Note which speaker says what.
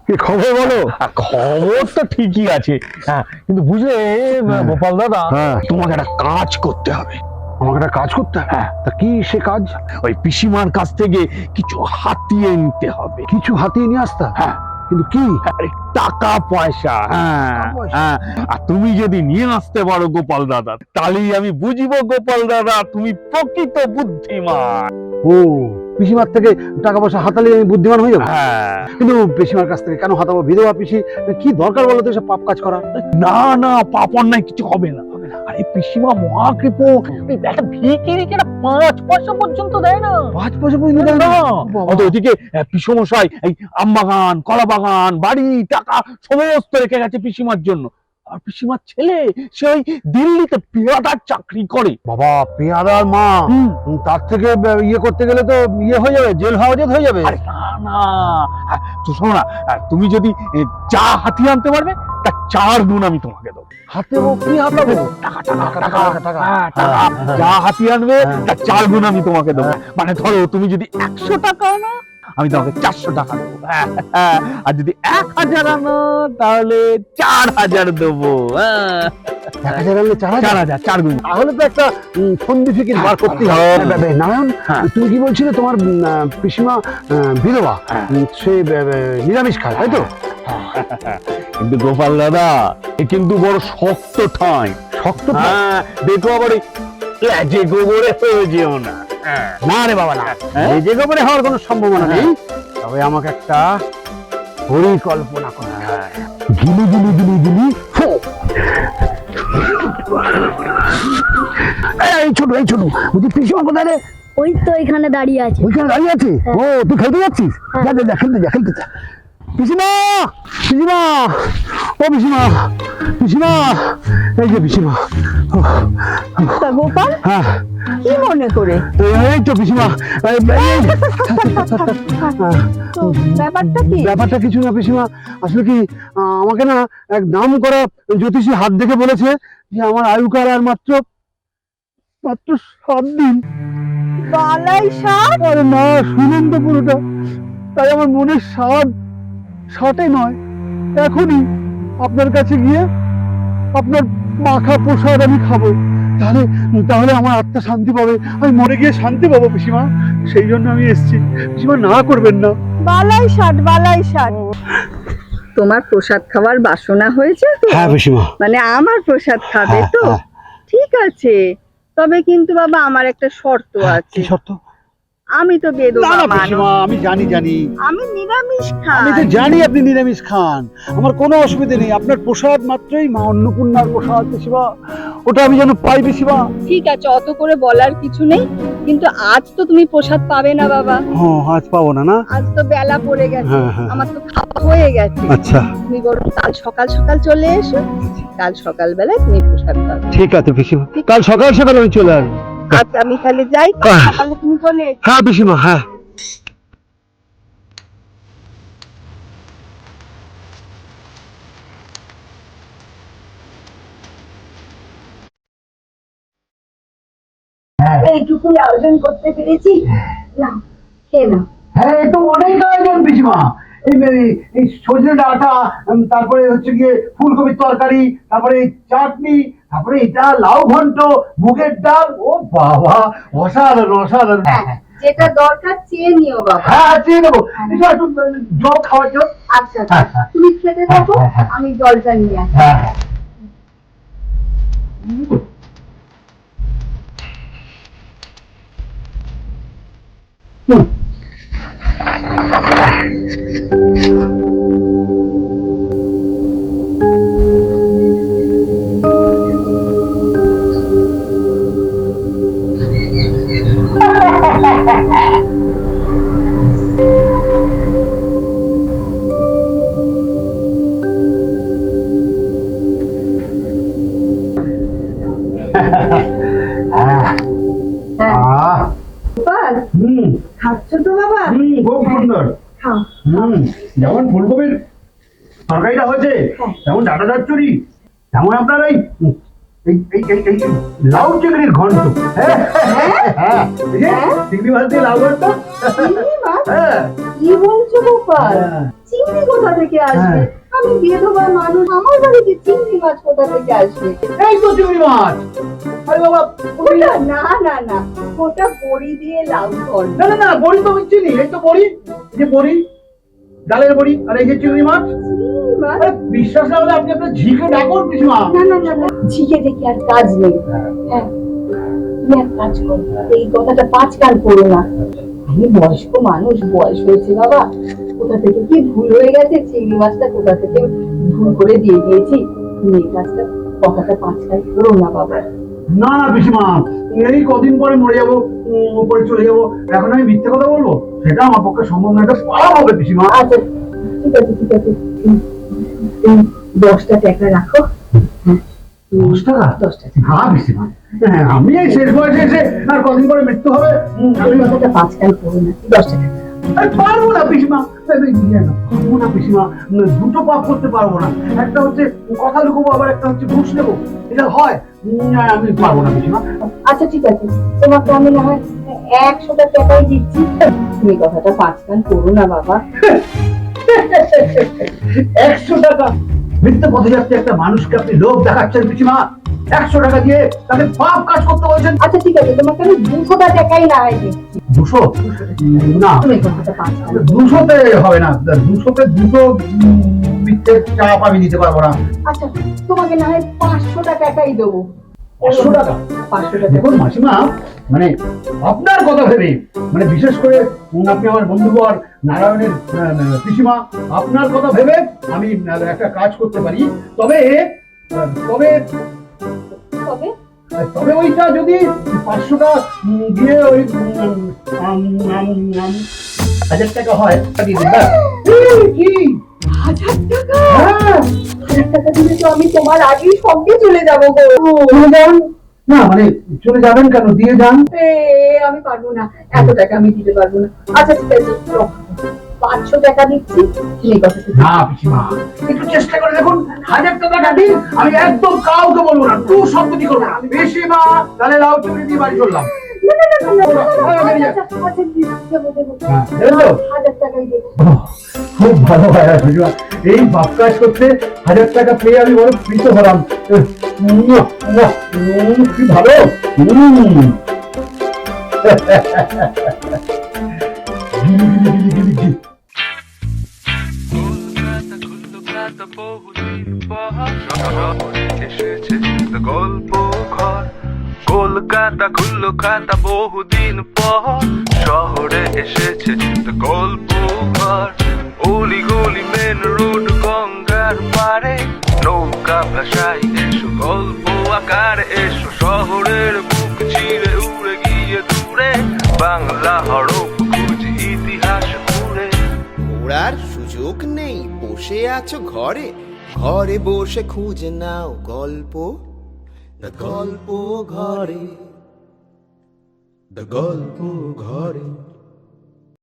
Speaker 1: কি খবর বলো?
Speaker 2: খবর তো ঠিকই আছে, হ্যাঁ, কিন্তু বুঝলে গোপাল দাদা, তোমাকে একটা কাজ করতে হবে।
Speaker 1: আমাকে একটা কাজ করতে হবে? তা কি সে কাজ?
Speaker 2: ওই পিসিমার কাছ থেকে কিছু হাতিয়ে নিতে হবে।
Speaker 1: কিছু হাতিয়ে নিয়ে আসতে?
Speaker 2: হ্যাঁ,
Speaker 1: কিন্তু কি?
Speaker 2: আরে টাকা পয়সা। হ্যাঁ হ্যাঁ, আর তুমি যদি নিয়ে আসতে পারো গোপাল দাদা, তাহলেই আমি বুঝবো গোপাল দাদা তুমি প্রকৃত বুদ্ধিমান।
Speaker 1: ও, পিসিমার থেকে টাকা পয়সা হাতালে আমি বুদ্ধিমান হয়ে যাবো?
Speaker 2: হ্যাঁ,
Speaker 1: কিন্তু পিসিমার কাছ থেকে কেন হাতাবো? বিধবা পিসি, কি দরকার বলো তো এসব পাপ কাজ করা?
Speaker 2: না না, পাপ অন্যায় কিছু হবে না। আরে পিসিমা মহাকৃপ, একটা ভিখিরিকে 5 পয়সা পর্যন্ত দেয় না।
Speaker 1: 5 পয়সা পর্যন্ত দেয় না?
Speaker 2: অত ওদিকে পিসমশাই এই আম বাগান, কলা বাগান, বাড়ি, টাকা সমস্ত রেখে গেছে পিসিমার জন্য। আর পিসিমার ছেলে সে ওই দিল্লিতে পেয়াদার চাকরি করে।
Speaker 1: বাবা, পেয়াদার মা, তার থেকে ইয়ে করতে গেলে তো ইয়ে হয়ে যাবে, জেল হাজত হয়ে যাবে।
Speaker 2: আরে না না, তো শোনো না, তুমি যদি চা হাতিয়ে আনতে পারবে তার 4 গুণ আমি তোমাকে দেবো।
Speaker 1: হাতাবো? কি হাতাবো?
Speaker 2: টাকা টাকা টাকা টাকা, যা হাতিয়ে আনবে তার 4 গুণ আমি তোমাকে দেবো। মানে ধরো তুমি যদি 100 টাকা আনো, আমি তোমাকে 400 টাকা দেবো। আর যদি 1000 আনো, তাহলে 4000 দেবো।
Speaker 1: 1000 আনলে 4000?
Speaker 2: 4 গুণ।
Speaker 1: তাহলে তো একটা ফন্দি ফিকির বার করতেই হবে। নারায়ণ, তুমি কি বলছিলে তোমার পিসিমা বিধবা, সে নিরামিষ খায়, তাই তো?
Speaker 2: কিন্তু গোপাল দাদা, এ কিন্তু বড় শক্ত ঠাঁই।
Speaker 1: শক্ত?
Speaker 2: দেখো আবার লেজে গোবরে হয়ে যেও না।
Speaker 1: না রে বাবা, না, যে গোবরে হওয়ার কোনো সম্ভাবনা নেই। তবে আমাকে একটা পরিকল্পনা করতে হবে। গিলি গিলি গিলি গিলি ফো। এই ছোট, এই ছোট, বুঝি পিসিমা কোথায় রে?
Speaker 3: ওই তো এখানে দাঁড়িয়ে আছে।
Speaker 1: ওইখানে দাঁড়িয়ে আছে? ও, তুই খেলতে যাচ্ছিস? যা যা, খেলতে যা, খেলতে যা। পিসিমা, পিসিমা, ও পিসিমা, পিসিমা, এই যে পিসিমা।
Speaker 4: তা গোপাল,
Speaker 1: হ্যাঁ,
Speaker 4: কি মনে করে?
Speaker 1: এই তো পিসিমা।
Speaker 4: তো ব্যাপারটা কি?
Speaker 1: ব্যাপারটা কিছু না পিসিমা, আসলে কি, আমাকে না এক নাম করা জ্যোতিষী হাত দেখে বলেছে যে আমার আয়ুকাল আর মাত্র 7 দিন।
Speaker 4: বালাই ষাট?
Speaker 1: আরে না, শুনুন তো পুরোটা। তাই আমার মনের স্বাদ 60-এ নয়, এখনই আপনার কাছে গিয়ে আপনার মাখা প্রসাদ আমি খাবো। তাহলে তাহলে আমার আত্মা শান্তি পাবে, আমি মরে গিয়ে শান্তি পাবো পিসিমা। সেই জন্য আমি এসেছি, পিসিমা না করবেন না।
Speaker 4: বালাই ষাট, বালাই ষাট। তোমার প্রসাদ খাওয়ার বাসনা হয়েছে তো?
Speaker 1: হ্যাঁ পিসিমা।
Speaker 4: মানে আমার প্রসাদ খাবে তো? ঠিক আছে, তবে কিন্তু বাবা আমার একটা শর্ত আছে।
Speaker 1: কি শর্ত?
Speaker 4: আমি তো বেদবা মানুষ,
Speaker 1: আমি জানি জানি,
Speaker 4: আমি নিরামিষ
Speaker 1: আমি
Speaker 4: খাই।
Speaker 1: তো জানি আপনি নিরামিষ খান। আমার কোনো অসুবিধা নেই, আপনার প্রসাদ মাত্রই মা অন্নপূর্ণার প্রসাদ পিসিমা, ওটা আমি যেন পাই পিসিমা।
Speaker 4: ঠিক আছে, অত করে বলার কিছু নেই, কিন্তু আজ তো তুমি প্রসাদ পাবে না বাবা।
Speaker 1: হ্যাঁ, আজ পাবো না? না,
Speaker 4: আজ তো বেলা পড়ে গেছে,
Speaker 1: হ্যাঁ।
Speaker 4: আমার তো খাওয়া হয়ে গেছে।
Speaker 1: আচ্ছা,
Speaker 4: তুমি বরং কাল সকাল সকাল চলে এসো, কাল সকাল বেলায় তুমি প্রসাদ পাবে।
Speaker 1: ঠিক আছে পিসিমা, কাল সকাল সকাল আমি চলে আসবো।
Speaker 4: আচ্ছা, আমি তাহলে যাই, কাল সকালে তুমি চলে এসো।
Speaker 1: হ্যাঁ পিসিমা, হ্যাঁ।
Speaker 4: এইটুকুই আয়োজন করতে পেরেছি, নাও খেয়ে নাও।
Speaker 1: হ্যাঁ, এ তো অনেক আয়োজন পিসিমা। এই সজনে ডাঁটা, তারপরে হচ্ছে গিয়ে ফুলকপির তরকারি, তারপরে চাটনি, তারপরে এটা লাউ ঘন্ট, মুগের ডাল। ও বাবা, অসাধারণ অসাধারণ।
Speaker 4: যেটা দরকার চেয়ে নিও বাবা।
Speaker 1: হ্যাঁ, চেয়ে নেবো। একটু জল খাওয়ার জন্য।
Speaker 4: আচ্ছা, তুমি খেতে থাকো, আমি জলটা নিয়ে আসি।
Speaker 1: হ্যাঁ।
Speaker 4: গোপাল, খাচ্ছ তো বাবা?
Speaker 1: খুব সুন্দর।
Speaker 4: খাও।
Speaker 1: যেমন ফুলকপির তরকারিটা হয়েছে, তেমন ডাটা চচ্চড়ি, তেমন আপনার এই এই লাউ চিংড়ির ঘন্ট। হ্যাঁ হ্যাঁ, এই যে চিংড়ি মাছ দিয়ে লাউ ঘন্ট।
Speaker 4: চিংড়ি মাছ?
Speaker 1: হ্যাঁ
Speaker 4: কি বলছো গোপাল?
Speaker 1: হ্যাঁ।
Speaker 4: চিংড়ি কোথা থেকে আসবে?
Speaker 1: হ্যাঁ।
Speaker 4: আমি বিধবা মানুষ, আমার বাড়িতে চিংড়ি মাছ কোথা থেকে আসবে?
Speaker 1: এই তো চিংড়ি মাছ। আরে বাবা,
Speaker 4: ওটা না না না, ওটা বড়ি দিয়ে লাউ ঘন্ট।
Speaker 1: না না না, বড়ি তো আমি চিনি। এই তো বড়ি, এই যে বড়ি, ডালের বড়ি, আর এই যে চিংড়ি মাছ।
Speaker 4: চিংড়ি মাছ?
Speaker 1: আরে বিশ্বাস না হলে আপনি আপনার ঝিকে ডাকুন পিসিমা।
Speaker 4: না না না না, ঝিকে দেখি আর কাজ নেই। হ্যাঁ, তুমি এক কাজ করো, এই কথাটা 5 কান করো না। আমি বয়স্ক মানুষ, বয়স হয়েছে বাবা, কোথা থেকে কি ভুল হয়ে গেছে, চিংড়ি মাছটা কোথা থেকে ভুল করে দিয়ে দিয়েছি। তুমি এই কাজটা, কথাটা 5 কান করো না বাবা।
Speaker 1: না না পিসিমা, এই কদিন পরে মরে যাবো, উপরে চলে যাবো, এখন আমি মিথ্যে কথা বলবো? সেটা আমার পক্ষে সম্ভব না। এটা পাপ হবে পিসিমা।
Speaker 4: আচ্ছা ঠিক আছে ঠিক আছে, তুমি 10টা টাকা রাখো। হ্যাঁ,
Speaker 1: 10 টাকা?
Speaker 4: 10 টাকা।
Speaker 1: হ্যাঁ পিসিমা, হ্যাঁ, আমি এই শেষ বয়সে এসে আর কদিন পরে মৃত্যু হবে।
Speaker 4: এই কথাটা 5 কান করো না, 10 টাকা।
Speaker 1: আরে পারবো না পিসিমা, পারবো না পিসিমা, দুটো পাপ করতে পারবো না। একটা হচ্ছে কথা লুকবো, আবার একটা হচ্ছে ঘুষ নেবো। এটা হয়? আমি পারবো না পিসিমা।
Speaker 4: আচ্ছা ঠিক আছে, তোমাকে আমি না হয় 100টা টাকাই দিচ্ছি, তুমি কথাটা 5 কান করো না বাবা।
Speaker 1: 100 টাকা? মিথ্যে পথে যাচ্ছে একটা মানুষকে আপনি লোভ দেখাচ্ছেন পিসিমা। 100 টাকা দিয়ে তাকে পাপ কাজ করতে বলছেন?
Speaker 4: আচ্ছা ঠিক আছে, তোমাকে আমি 200টা টাকাই না হয় দিচ্ছি,
Speaker 1: 200? না,
Speaker 4: তুমি কথাটা 5 কান।
Speaker 1: 200তে হবে না। 200তে দুটো মিথ্যে চাপ আমি দিতে পারবো না।
Speaker 4: আচ্ছা তোমাকে না হয় 500টা টাকাই দেবো।
Speaker 1: 500 টাকা?
Speaker 4: 500 টাকা।
Speaker 1: দেখুন মাসিমা, মানে আপনার কথা ভেবে, মানে বিশেষ করে আপনি আমার বন্ধুবর নারায়ণের পিসিমা, আপনার কথা ভেবে আমি একটা কাজ করতে পারি। তবে তবে
Speaker 4: তবে
Speaker 1: তবে ওইটা যদি 500টা দিয়ে ওই 1000 টাকা হয়, দিয়ে দিন। ব্যাস। কি?
Speaker 4: 1000 টাকা?
Speaker 1: হ্যাঁ।
Speaker 4: 1000 টাকা দিলে তো আমি তোমার আগেই সঙ্গে চলে যাবো গো।
Speaker 1: চলে যান না, মানে চলে যাবেন কেন? দিয়ে যান।
Speaker 4: আমি পারবো না, এত টাকা আমি দিতে পারবো না। আচ্ছা ঠিক আছে, 500 টাকা দিচ্ছি, তুমি কথাটা।
Speaker 1: না পিসিমা, একটু চেষ্টা করে দেখুন। 1000 টাকা দিন, আমি একদম কাউকে বলবো না, টু শব্দটি করবো না। পিসিমা, তাহলে লাউ চিংড়ি দিয়ে বাড়ি চললাম।
Speaker 4: না না না না, আচ্ছা আচ্ছা দেবো দেবো,
Speaker 1: হ্যাঁ, দেবেন তো?
Speaker 4: 1000 টাকাই দেবো।
Speaker 1: খুব ভালো হয় পিসিমা, এই বাপ কাজ করতে 1000 টাকা পেয়ে আমি বড় প্রীত হলাম। কি ভালো। গিলি গিলি গিলি গিলি গিলি।
Speaker 5: কলকাতা বহুদিন পর শহরে এসেছে The গল্প ঘর। কলকাতা খুললো খাতা বহুদিন পর শহরে এসেছে The গল্প ঘর। অলি গলি মেন রোড গঙ্গার পারে নৌকা ভাষায় এসো, গল্প আকারে এসো, শহরের বুক ছিঁড়ে উড়ে গিয়ে দূরে বাংলা হরপ খুঁজি ইতিহাস ঘুরে।
Speaker 6: ঘোরার সুযোগ নেই, বসে আছো ঘরে, ঘরে বসে খুঁজে নাও গল্প। গল্প ঘরে, গল্প ঘরে।